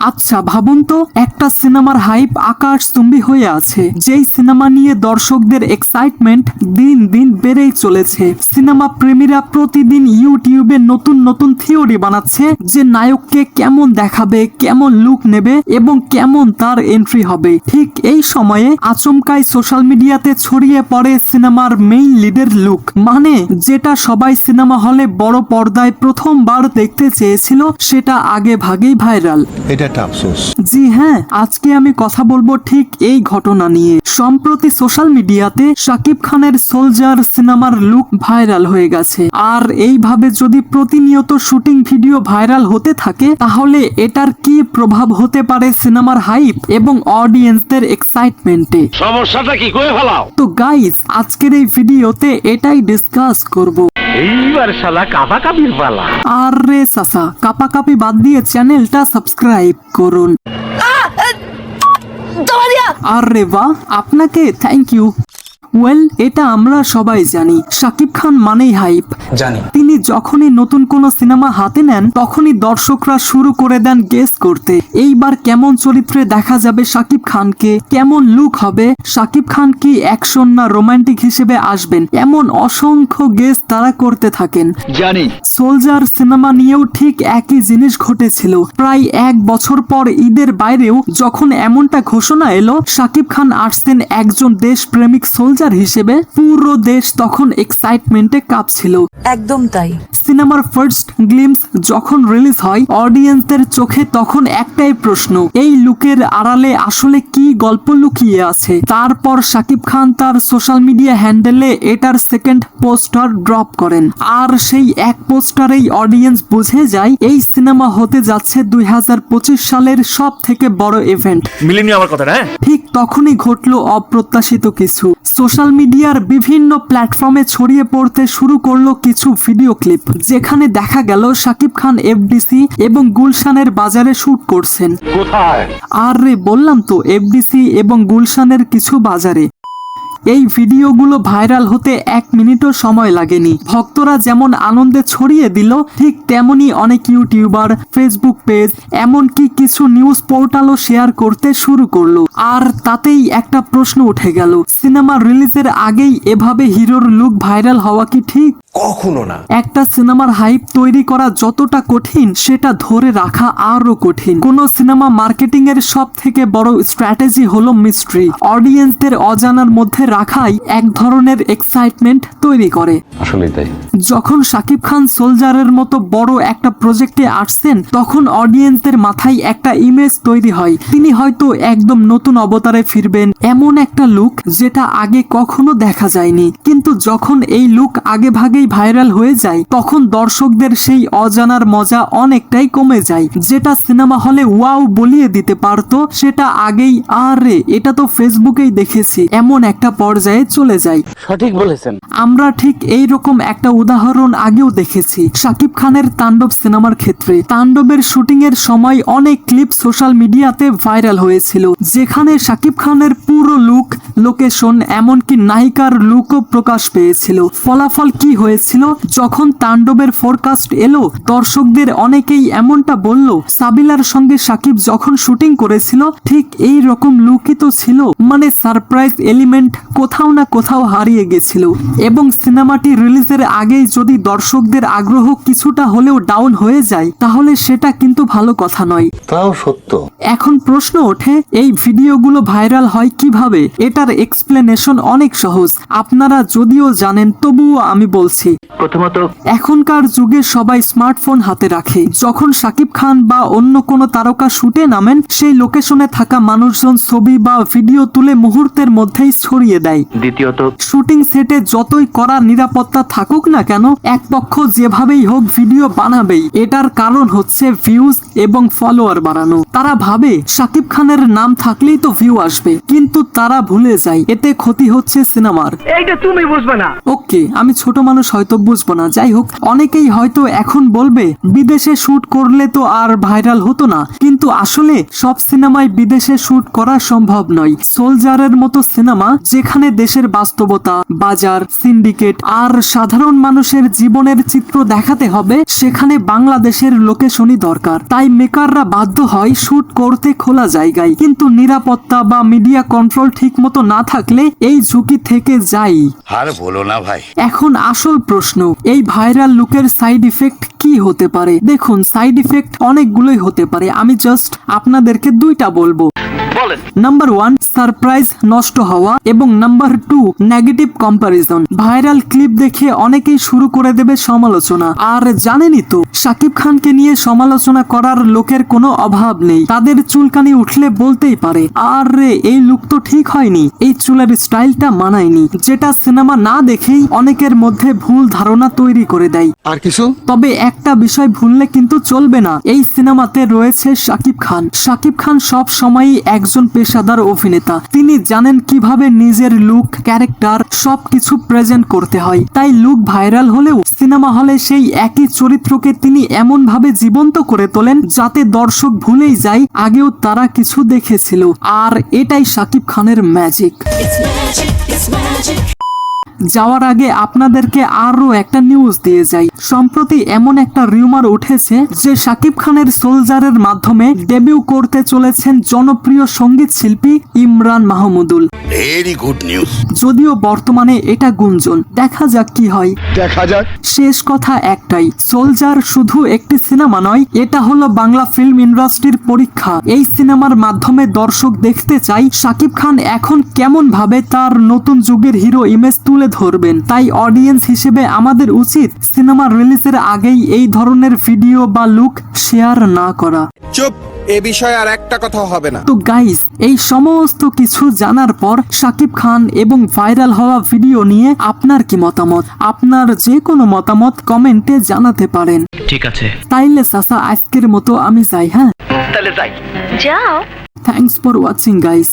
আচ্ছা ভাবুন তো, একটা সিনেমার হাইপ আকাশচুম্বী হয়ে আছে, যেই সিনেমা নিয়ে দর্শকদের এক্সাইটমেন্ট দিন দিন বেড়েই চলেছে। সিনেমা প্রেমীরা প্রতিদিন ইউটিউবে নতুন নতুন থিওরি বানাচ্ছে যে নায়ককে কেমন দেখাবে, কেমন লুক নেবে এবং কেমন তার এন্ট্রি হবে। ঠিক এই সময়ে আচমকাই সোশ্যাল মিডিয়াতে ছড়িয়ে পড়ে সিনেমার মেইন লিডের লুক, মানে যেটা সবাই সিনেমা হলে বড় পর্দায় প্রথমবার দেখতে চেয়েছিল, সেটা আগে ভাগেই ভাইরাল। এটা একটা আফসোস। জি হ্যাঁ, আজকে আমি কথা বলবো ঠিক এই ঘটনা নিয়ে। সম্প্রতি সোশ্যাল মিডিয়াতে শাকিব খানের সোলজার সিনেমার লুক ভাইরাল হয়ে গেছে, আর এইভাবে যদি প্রতিনিয়ত শুটিং ভিডিও ভাইরাল হতে থাকে তাহলে এটার কি প্রভাব হতে পারে সিনেমার হাইপ এবং অডিয়েন্সদের এক্সাইটমেন্টে। সমস্যাটা কি করে ফেলাও? তো গাইস, আজকের এই ভিডিওতে এটাই ডিসকাস করব। এইবার শালা কাপাকাপির পালা। আরে চাচা, কাপাকাপি বাদ দিয়ে চ্যানেলটা সাবস্ক্রাইব করুন। আরে বাহ, আপনাকে থ্যাংক ইউ। ওয়েল, এটা আমরা সবাই জানি, শাকিব খান মানেই হাইপ। জানি তিনি যখনই নতুন কোনো সিনেমা হাতে নেন তখনই দর্শকরা শুরু করে দেন গেস করতে, এইবার কেমন চরিত্রে দেখা যাবে শাকিব খানকে, কেমন লুক হবে, শাকিব খান কি অ্যাকশন না রোমান্টিক হিসেবে আসবেন, এমন অসংখ্য গেস তারা করতে থাকেন। জানি সোলজার সিনেমা নিয়েও ঠিক একই জিনিস ঘটেছিল। প্রায় 1 বছর পর ঈদের বাইরেও যখন এমনটা ঘোষণা এলো শাকিব খান আসছেন একজন দেশপ্রেমিক সোলজার হিসেবে, পুরো দেশ তখন এক্সাইটমেন্টে কাঁপছিল। একদম তাই। সিনেমার ফার্স্ট গ্লিমস যখন রিলিজ হয় অডিয়েন্সদের চোখে তখন একটাই প্রশ্ন, এই লুকের আড়ালে আসলে কি গল্প লুকিয়ে আছে। তারপর শাকিব খান তার সোশ্যাল মিডিয়া হ্যান্ডেলে এটার সেকেন্ড পোস্টার ড্রপ করেন, আর সেই এক পোস্টারেই অডিয়েন্স বুঝে যায় এই সিনেমা হতে যাচ্ছে 2025 সালের সব থেকে বড় ইভেন্ট। মিলিনি আমার কথা না। ঠিক তখনই ঘটলো অপ্রত্যাশিত কিছু। সোশ্যাল মিডিয়ার বিভিন্ন প্ল্যাটফর্মে ছড়িয়ে পড়তে শুরু করলো কিছু ভিডিও ক্লিপ, যেখানে দেখা গেল শাকিব খান এফডিসি এবং গুলশানের বাজারে শুট করছেন। কোথায়? আরে বললাম তো, এফডিসি এবং গুলশানের কিছু বাজারে। এই ভিডিওগুলো ভাইরাল হতে 1 মিনিটও সময় লাগেনি। ভক্তরা যেমন আনন্দে ছড়িয়ে দিল, ঠিক তেমনি অনেক ইউটিউবার, ফেসবুক পেজ, এমনকি কিছু নিউজ পোর্টালও শেয়ার করতে শুরু করলো। আর তাতেই একটা প্রশ্ন উঠে গেল, সিনেমা রিলিজের আগেই এভাবে হিরোর লুক ভাইরাল হওয়া কি ঠিক? কখনো না। একটা সিনেমার হাইপ তৈরি করা যতটা কঠিন, সেটা ধরে রাখা আরো কঠিন। কোন সিনেমা মার্কেটিং এর সব থেকে বড় স্ট্র্যাটেজি হলো মিস্ট্রি। অডিয়েন্সদের অজানার মধ্যে রাখাই এক ধরনের এক্সাইটমেন্ট তৈরি করে। আসলেই তাই। যখন শাকিব খান সোলজারের মতো বড় একটা প্রজেক্টে আসছেন তখন অডিয়েন্সদের মাথায় একটা ইমেজ তৈরি হয়, তিনি হয়তো একদম নতুন অবতারে ফিরবেন, এমন একটা লুক যেটা আগে কখনো দেখা যায়নি। কিন্তু যখন এই লুক আগে ভাগেই ভাইরাল হয়ে যায় তখন দর্শকদের সেই অজানার মজা অনেকটাই কমে যায়। যেটা সিনেমা হলে ওয়াও বলিয়ে দিতে পারতো, সেটা আগেই আরে এটা তো ফেসবুকেই দেখেছি এমন একটা পর্যায়ে চলে যায়। সঠিক বলেছেন। আমরা ঠিক এই রকম একটা উদাহরণ আগেও দেখেছি শাকিব খানের তাণ্ডব সিনেমার ক্ষেত্রে। তাণ্ডবের শুটিং এর সময় অনেক ক্লিপ সোশ্যাল মিডিয়াতে ভাইরাল হয়েছিল, যেখানে শাকিব খানের পুরো লুক, লোকেশন, এমনকি নায়িকার লুকও প্রকাশ পেয়েছিল। ফলাফল কি হয়েছিল? যখন তাণ্ডবের ফোরকাস্ট এলো দর্শকদের অনেকেই এমনটা বলল, সাবিলার সঙ্গে শাকিব যখন শুটিং করেছিল ঠিক এই রকম লুকই তো ছিল, মানে সারপ্রাইজ এলিমেন্ট কোথাও না কোথাও হারিয়ে গেছিল। এবং সিনেমাটি রিলিজের আগেই যদি দর্শকদের আগ্রহ কিছুটা হলেও ডাউন হয়ে যায় তাহলে সেটা কিন্তু ভালো কথা নয়। তাও সত্য। এখন প্রশ্ন ওঠে, এই ভিডিওগুলো ভাইরাল হয় কিভাবে? এটার এক্সপ্লেনেশন অনেক সহজ, আপনারা যদিও জানেন তবুও আমি বলছি। প্রথমত, এখনকার যুগে সবাই স্মার্টফোন হাতে রাখে। যখন শাকিব খান বা অন্য কোনো তারকা শুটে নামেন সেই লোকেশনে থাকা মানুষজন ছবি বা ভিডিও তুলে মুহূর্তের মধ্যেই ছড়িয়ে দেয়। দ্বিতীয়ত, শুটিং সেটে যতই কড়া নিরাপত্তা থাকুক না কেন এক পক্ষ যেভাবেই হোক ভিডিও বানাবেই। এটার কারণ হচ্ছে ভিউজ এবং ফলোয়ার বাড়ানো। তারা ভাবে শাকিব খানের নাম থাকলেই তো ভিউ আসবে, কিন্তু তারা ভুলে যায় এতে ক্ষতি হচ্ছে সিনেমার। এইটা তুমি বুঝবে না। ওকে, আমি ছোট মানুষ হয়তো বুঝবো না, যাই হোক, অনেকেই হয়তো এখন বলবে বিদেশে শুট করলে তো আর ভাইরাল হতো না, কিন্তু কিন্তু আসলে সব সিনেমায় বিদেশে শুট করা সম্ভব নয়। সোলজারের মতো সিনেমা যেখানে দেশের বাস্তবতা, বাজার, সিন্ডিকেট আর সাধারণ মানুষের জীবনের চিত্র দেখাতে হবে, সেখানে বাংলাদেশের লোকেশনই দরকার। তাই মেকাররা বাধ্য হয় শুট করতে খোলা জায়গায়, কিন্তু নিরাপত্তা বা মিডিয়া কন্ট্রোল ঠিক মতো না থাকলে এই ঝুঁকি থেকে যায়। আর বলো না ভাই। এখন আসল প্রশ্ন, এই ভাইরাল লুকের সাইড ইফেক্ট কি হতে পারে? দেখুন, সাইড ইফেক্ট অনেকগুলোই হতে পারে, আমি জাস্ট আপনাদেরকে দুইটা বলবো। বলেন। নাম্বার 1, সারপ্রাইজ নষ্ট হওয়া, এবং number 2, negative comparison. Viral clip দেখে অনেকেই শুরু করে দেবে সমালোচনা। আর জানেনই তো, শাকিব খানকে নিয়ে সমালোচনা করার লোকের কোনো অভাব নেই। তাদের চুলকানি উঠলে বলতেই পারে, আরে এই লুক তো ঠিক হয়নি, এই চুলের স্টাইলটা মানায়নি, যেটা সিনেমা না দেখেই অনেকের মধ্যে ভুল ধারণা তৈরি করে দেয়। আর কিছু? তবে একটা বিষয় ভুললে কিন্তু চলবে না, এই সিনেমাতে রয়েছে শাকিব খান। শাকিব খান সব সময়ই একজন পেশাদার অভিনেতা। তিনি জানেন কিভাবে নিজের লুক, ক্যারেক্টার সবকিছু প্রেজেন্ট করতে হয়। তাই লুক ভাইরাল হলেও সিনেমা হলে সেই একই চরিত্রকে তিনি এমন ভাবে জীবন্ত করে তোলেন যাতে দর্শক ভুলেই যায় আগেও তারা কিছু দেখেছিল। আর এটাই শাকিব খানের ম্যাজিক। যাওয়ার আগে আপনাদেরকে আরো একটা নিউজ দিয়ে যাই। সম্প্রতি এমন একটা রিউমার উঠেছে যে শাকিব খানের সোলজারের মাধ্যমে ডেবিউ করতে চলেছেন জনপ্রিয় সঙ্গীত শিল্পী Imran Mahmudul. Very good news. যদিও বর্তমানে এটা গুঞ্জন, দেখা যাক কি হয়। দেখা যাক। শেষ কথা একটাই, সোলজার শুধু একটি সিনেমা নয়, এটা হলো বাংলা ফিল্ম ইন্ডাস্ট্রির পরীক্ষা। এই সিনেমার মাধ্যমে দর্শক দেখতে চাই শাকিব খান এখন কেমন ভাবে তার নতুন যুগের হিরো ইমেজ তুলে ধরবেন। তাই অডিয়েন্স হিসেবে আমাদের উচিত সিনেমা রিলিজের আগেই এই ধরনের ভিডিও বা লুক শেয়ার না করা। চুপ, এ বিষয়ে আর একটা কথা হবে না। তো গাইস, এই সমস্ত কিছু জানার পর শাকিব খান এবং ভাইরাল হওয়া ভিডিও নিয়ে আপনার কি মতামত? আপনার যে কোনো মতামত কমেন্টে জানাতে পারেন। ঠিক আছে, তাইলে চাচা আজকের মতো আমি যাই। হ্যাঁ, তাহলে যাই। Thanks for watching guys.